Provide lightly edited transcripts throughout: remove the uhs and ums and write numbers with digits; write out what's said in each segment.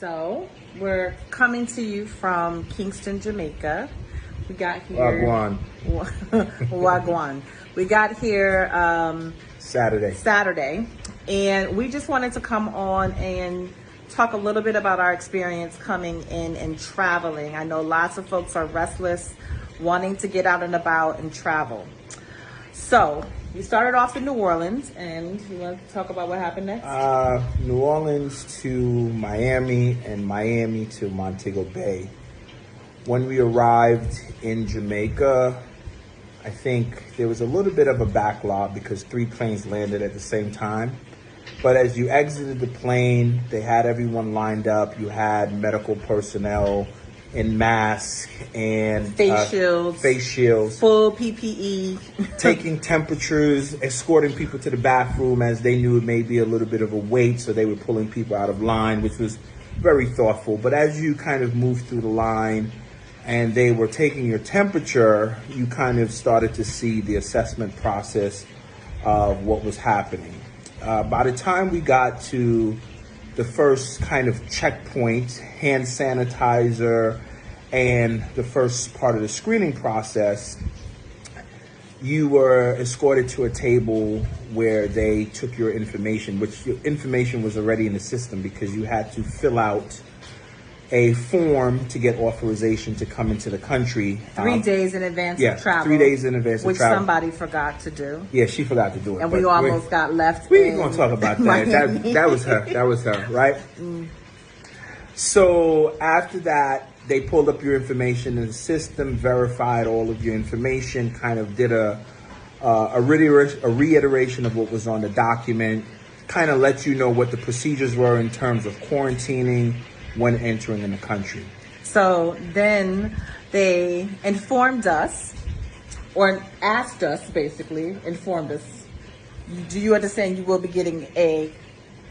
So we're coming to you from Kingston, Jamaica. We got here Wagwan. Wagwan. We got here Saturday, and we just wanted to come on and talk a little bit about our experience coming in and traveling. I know lots of folks are restless, wanting to get out and about and travel. So we started off in New Orleans, and you want to talk about what happened next? New Orleans to Miami, and Miami to Montego Bay. When we arrived in Jamaica, I think there was a little bit of a backlog because 3 planes landed at the same time. But as you exited the plane, they had everyone lined up. You had medical personnel in masks and face shields, full PPE, taking temperatures, escorting people to the bathroom as they knew it may be a little bit of a wait, so they were pulling people out of line, which was very thoughtful. But as you kind of moved through the line and they were taking your temperature, you kind of started to see the assessment process of what was happening. By the time we got to the first kind of checkpoint, hand sanitizer, and the first part of the screening process, you were escorted to a table where they took your information, which your information was already in the system because you had to fill out a form to get authorization to come into the country. 3 days in advance of travel. 3 days in advance of travel. Which somebody forgot to do. Yeah, she forgot to do it. And we almost got left. We ain't gonna talk about that. That was her. That was her, right? So after that, they pulled up your information in the system, verified all of your information, kind of did a reiteration of what was on the document, kind of let you know what the procedures were in terms of quarantining when entering in the country. So then they informed us, or asked us basically, informed us, do you understand you will be getting a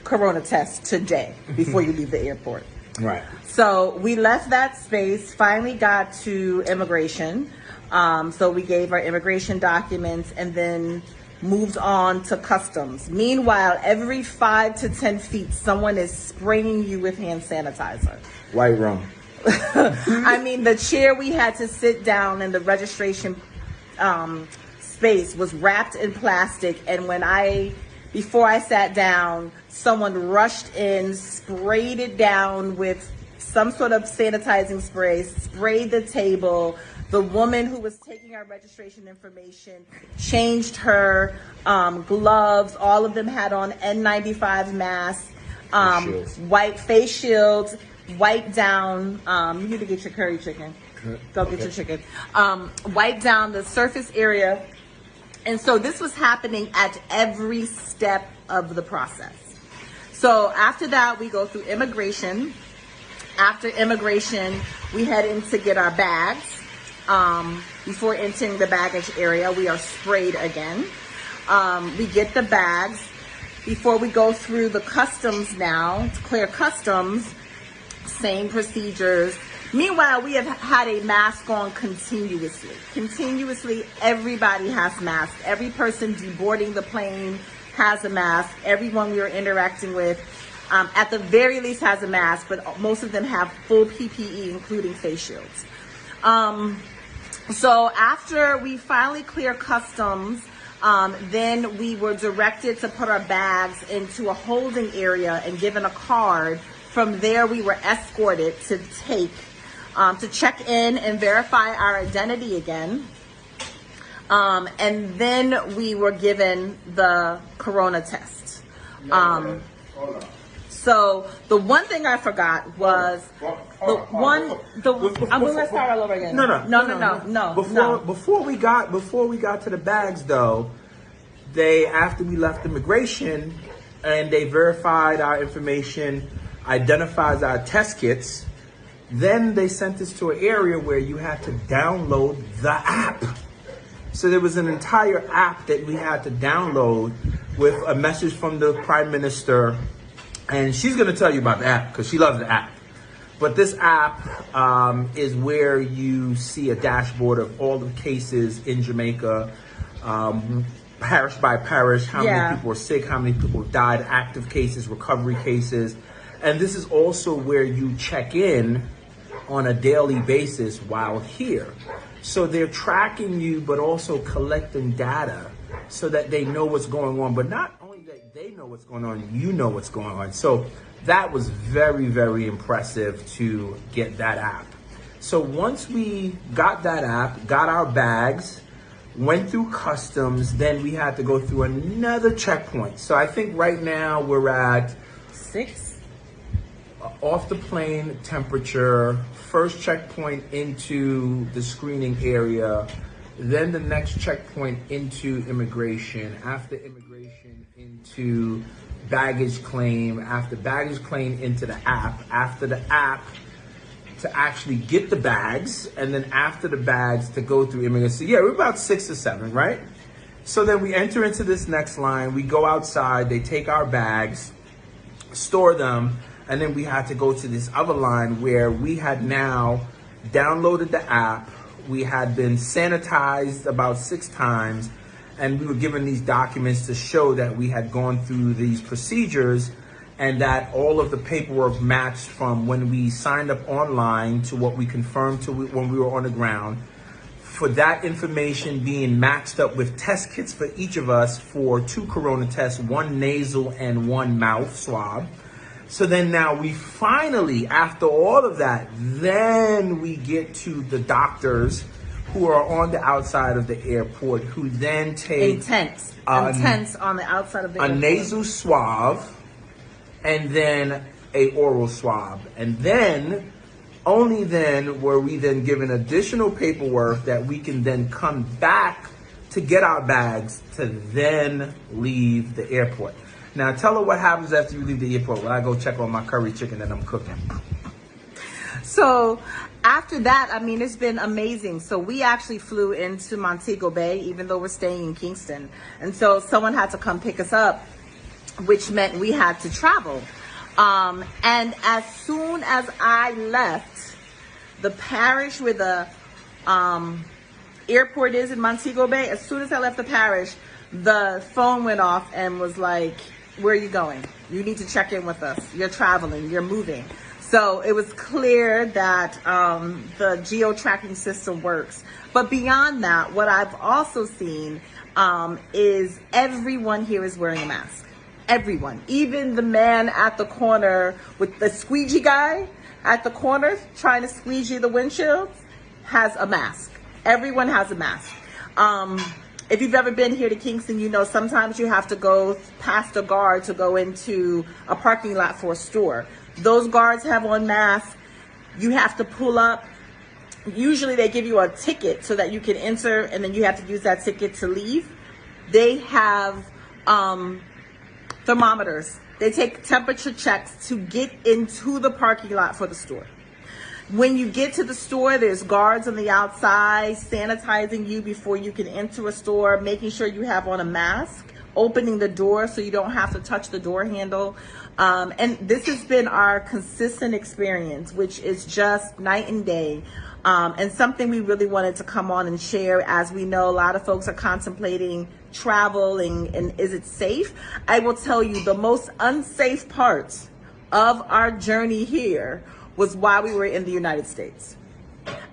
corona test today before you leave the airport? Right. So we left that space, finally got to immigration. So we gave our immigration documents and then moved on to customs. Meanwhile, every 5 to 10 feet, someone is spraying you with hand sanitizer. White rum. I mean, the chair we had to sit down in the registration space was wrapped in plastic. And before I sat down, someone rushed in, sprayed it down with some sort of sanitizing spray, sprayed the table. The woman who was taking our registration information changed her gloves. All of them had on N95 masks, white face shields, wipe down. You need to get your curry chicken. Go get your chicken. Wipe down the surface area. And so this was happening at every step of the process. So after that, we go through immigration. After immigration, we head in to get our bags. Before entering the baggage area, we are sprayed again. We get the bags. Before we go through the customs now, to clear customs, same procedures. Meanwhile, we have had a mask on continuously. Continuously, everybody has masks. Every person deboarding the plane has a mask. Everyone we are interacting with, at the very least, has a mask, but most of them have full PPE, including face shields. So after we finally clear customs, then we were directed to put our bags into a holding area and given a card. From there, we were escorted to check in and verify our identity again. And then we were given the corona test. So the one thing I forgot was I'm going to start all over again. No. Before we got to the bags, though, after we left immigration and they verified our information, identifies our test kits, then they sent us to an area where you had to download the app. So there was an entire app that we had to download with a message from the Prime Minister. And she's going to tell you about the app because she loves the app. But this app is where you see a dashboard of all the cases in Jamaica, parish by parish, how many people are sick, how many people died, active cases, recovery cases. And this is also where you check in on a daily basis while here. So they're tracking you, but also collecting data so that they know what's going on. But not only that they know what's going on, you know what's going on. So that was very, very impressive to get that app. So once we got that app, got our bags, went through customs, then we had to go through another checkpoint. So I think right now we're at 6. Off the plane temperature, first checkpoint into the screening area, then the next checkpoint into immigration, after immigration into baggage claim, after baggage claim into the app, after the app to actually get the bags, and then after the bags to go through immigration. So yeah, we're about 6 or 7, right? So then we enter into this next line, we go outside, they take our bags, store them, and then we had to go to this other line where we had now downloaded the app, we had been sanitized about 6 times, and we were given these documents to show that we had gone through these procedures and that all of the paperwork matched from when we signed up online to what we confirmed to when we were on the ground. For that information being matched up with test kits for each of us for 2 corona tests, 1 nasal and 1 mouth swab. So then now we finally, after all of that, then we get to the doctors who are on the outside of the airport, who then take intense on the outside of the airport. Nasal swab and then a oral swab. And then, only then were we then given additional paperwork that we can then come back to get our bags to then leave the airport. Now tell her what happens after you leave the airport when I go check on my curry chicken that I'm cooking. So after that, I mean, it's been amazing. So we actually flew into Montego Bay, even though we're staying in Kingston. And so someone had to come pick us up, which meant we had to travel. And as soon as I left the parish where the airport is in Montego Bay, as soon as I left the parish, the phone went off and was like, where are you going? You need to check in with us. You're traveling, you're moving. So it was clear that the geo-tracking system works. But beyond that, what I've also seen is everyone here is wearing a mask. Everyone, even the man at the corner with the squeegee guy at the corner trying to squeegee the windshield has a mask. Everyone has a mask. If you've ever been here to Kingston, you know sometimes you have to go past a guard to go into a parking lot for a store. Those guards have on masks. You have to pull up. Usually they give you a ticket so that you can enter, and then you have to use that ticket to leave. They have thermometers. They take temperature checks to get into the parking lot for the store. When you get to the store, there's guards on the outside sanitizing you before you can enter a store, making sure you have on a mask, opening the door so you don't have to touch the door handle. And this has been our consistent experience, which is just night and day. And something we really wanted to come on and share, as we know a lot of folks are contemplating travel and is it safe? I will tell you the most unsafe parts of our journey here was while we were in the United States.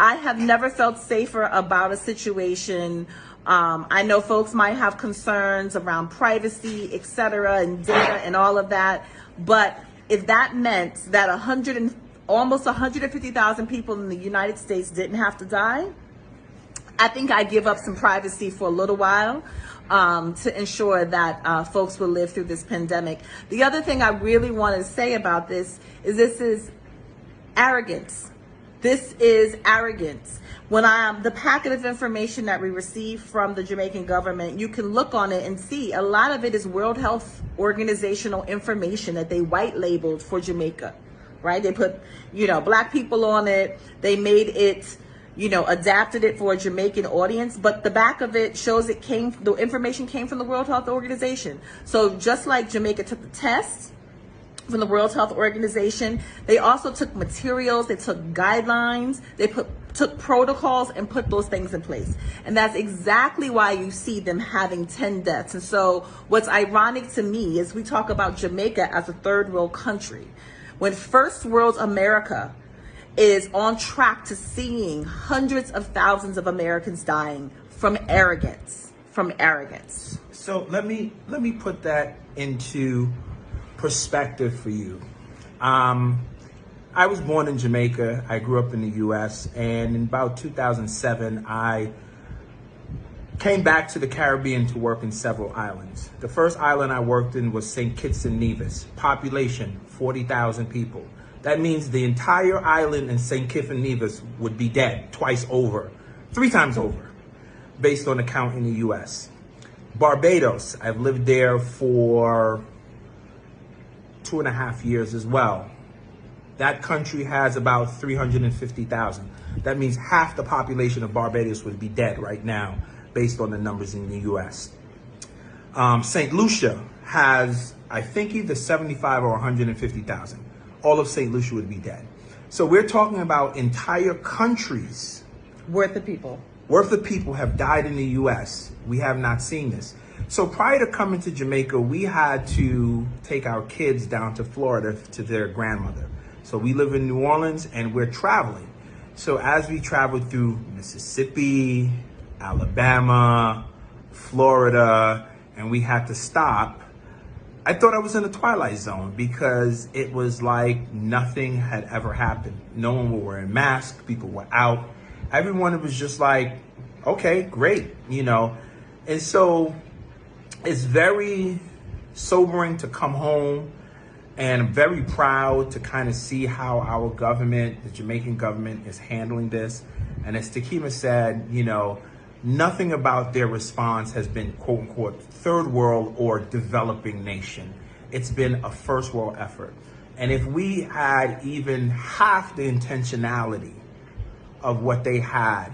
I have never felt safer about a situation. I know folks might have concerns around privacy, et cetera, and data and all of that. But if that meant that almost 150,000 people in the United States didn't have to die, I think I'd give up some privacy for a little while to ensure that folks will live through this pandemic. The other thing I really want to say about this is arrogance. This is arrogance. When the packet of information that we received from the Jamaican government, you can look on it and see a lot of it is World Health Organizational information that they white labeled for Jamaica, right? They put, Black people on it. They made it, adapted it for a Jamaican audience, but the back of it shows the information came from the World Health Organization. So just like Jamaica took the test from the World Health Organization, they also took materials, they took guidelines, they took protocols and put those things in place. And that's exactly why you see them having 10 deaths. And so what's ironic to me is we talk about Jamaica as a third world country, when first world America is on track to seeing hundreds of thousands of Americans dying from arrogance, So let me put that into perspective for you. I was born in Jamaica. I grew up in the U.S. and in about 2007, I came back to the Caribbean to work in several islands. The first island I worked in was St. Kitts and Nevis. Population, 40,000 people. That means the entire island in St. Kitts and Nevis would be dead twice over, 3 times over, based on the count in the U.S. Barbados, I've lived there for 2.5 years as well. That country has about 350,000. That means half the population of Barbados would be dead right now, based on the numbers in the U.S. St. Lucia has, I think, either 75 or 150,000. All of St. Lucia would be dead. So we're talking about entire countries worth of people have died in the U.S. We have not seen this. So prior to coming to Jamaica, we had to take our kids down to Florida to their grandmother. So we live in New Orleans and we're traveling. So as we traveled through Mississippi, Alabama, Florida, and we had to stop, I thought I was in a twilight zone because it was like nothing had ever happened. No one was wearing masks, people were out. Everyone was just like, okay, great, you know. And so it's very sobering to come home, and I'm very proud to kind of see how our government, the Jamaican government, is handling this. And as Takima said, you know, nothing about their response has been quote unquote third world or developing nation. It's been a first world effort. And if we had even half the intentionality of what they had,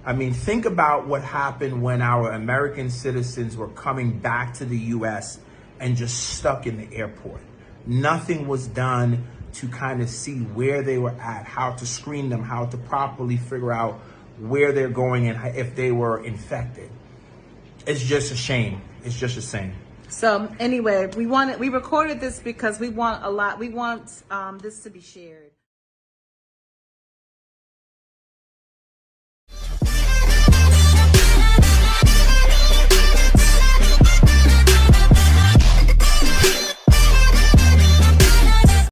I mean, think about what happened when our American citizens were coming back to the US and just stuck in the airport. Nothing was done to kind of see where they were at, how to screen them, how to properly figure out where they're going and if they were infected. It's just a shame. It's just a shame. So anyway, we recorded this because we want this to be shared.